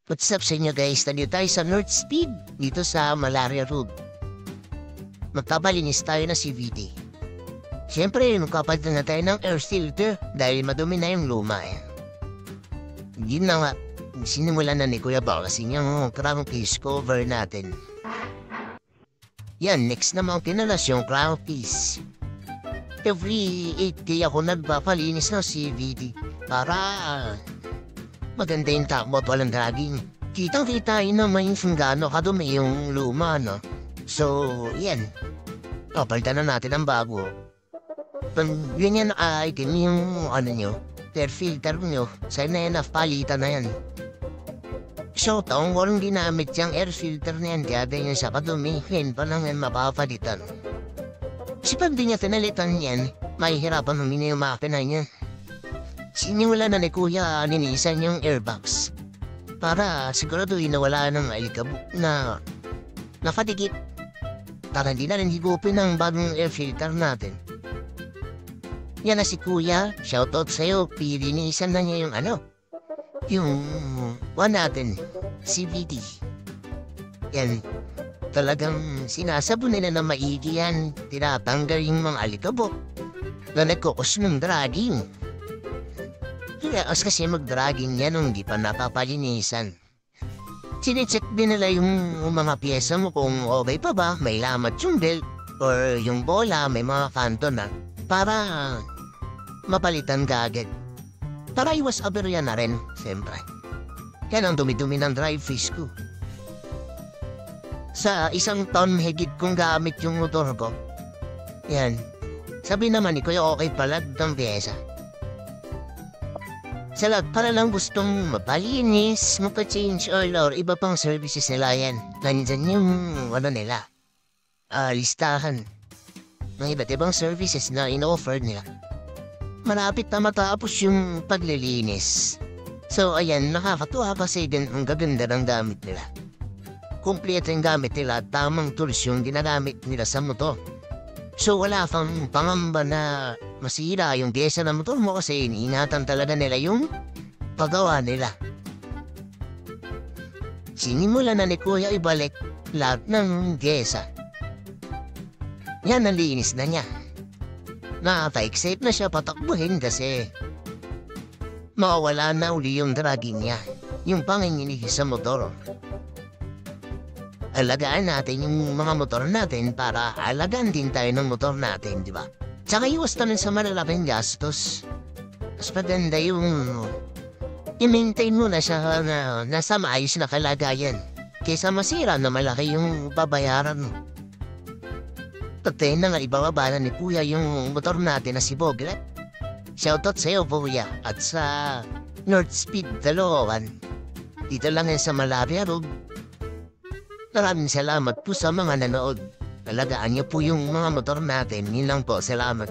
What's up sa inyo guys? Nandito tayo sa North Speed dito sa Malaria Road. Magpapalinis tayo na CVT. Siyempre, magpapalitan na tayo ng air filter dahil madumi na yung luma eh. Hindi na nga, sinimulan na ni Kuya Bal kasi yung crown piece cover natin. Yan, next naman kinalas yung crown piece. Every 8K ako nagpapalinis ng CVT para maganda yung takbo at walang dragging. Kitang-kita yun naman yung gaano kadumi yung luma, no? So, yan. Papalitan na natin ang bago. Yun yan item yung air filter nyo. Sana yan, palitan na yan. So, taong walang ginamit yung air filter na yan, kaya ganyan sa kadumi, yan pa lang yan mapapalitan. Kasi pag di niya tinalitan yan, mahihirapan humina yung makina niya. Sinimula na ni Kuya ninisan yung airbox para siguraduhin na wala ng alikabok na nafatigit para hindi na rin higupin ang bagong air filter natin. Yan na si Kuya, shoutout sa'yo, pininisan na niya yung natin, CVT. Yan, talagang sinasabon nila na maigi yan, tinatanggal yung mga alikabok na nagkukos ng dragging. As kasi mag-dragging yan nung di pa napapalinisan. Sinecheck din nila yung mga pyesa mo kung okay pa ba, may lamat yung belt, or yung bola, may mga kanto na, para mapalitan ka agad. Para iwas aberya na rin, siyempre. Yan ang dumi-dumi ng drive fish ko. Sa isang ton higit kong gamit yung motor ko. Yan. Sabi naman ni Kuya okay pala ng pyesa. Sa lahat para lang gustong mapalinis, mapa-change oil or iba pang services nila yan. Nandyan yung nila. Listahan ng iba't ibang services na in-offer nila. Malapit na matapos yung paglilinis. So ayan, nakakatuwa kasi din ang gaganda ng gamit nila. Kompleto yung gamit nila at tamang tools yung ginagamit nila sa motor. So wala kang pangamba na masira yung pyesa ng motor mo kasi iniingatan talaga nila yung paggawa nila. Sinimula na ni Kuya ibalik lahat ng pyesa. Yan, nalinis na niya. Nakaka-excite na siya patakbuhin kasi mawawala na uli yung dragging niya, yung panginginig sa motor. Alagaan natin yung mga motor natin para alagaan din tayo ng motor natin, di ba? Tsaka iwas na rin sa malalaking gastos. Mas maganda yung i-maintain mo na siya na nasa maayos na kalagayan kaysa masira na malaki yung babayaran mo. Pagtayin na nga ibababa na ni Kuya yung motor natin na si Boglet. Shoutout sa'yo, Kuya, at sa North Speed Dalawan. Dito lang yan sa Malaria Road. Maraming salamat po sa mga nanood. Alagaan niyo po yung mga motor natin. Yun lang po, salamat.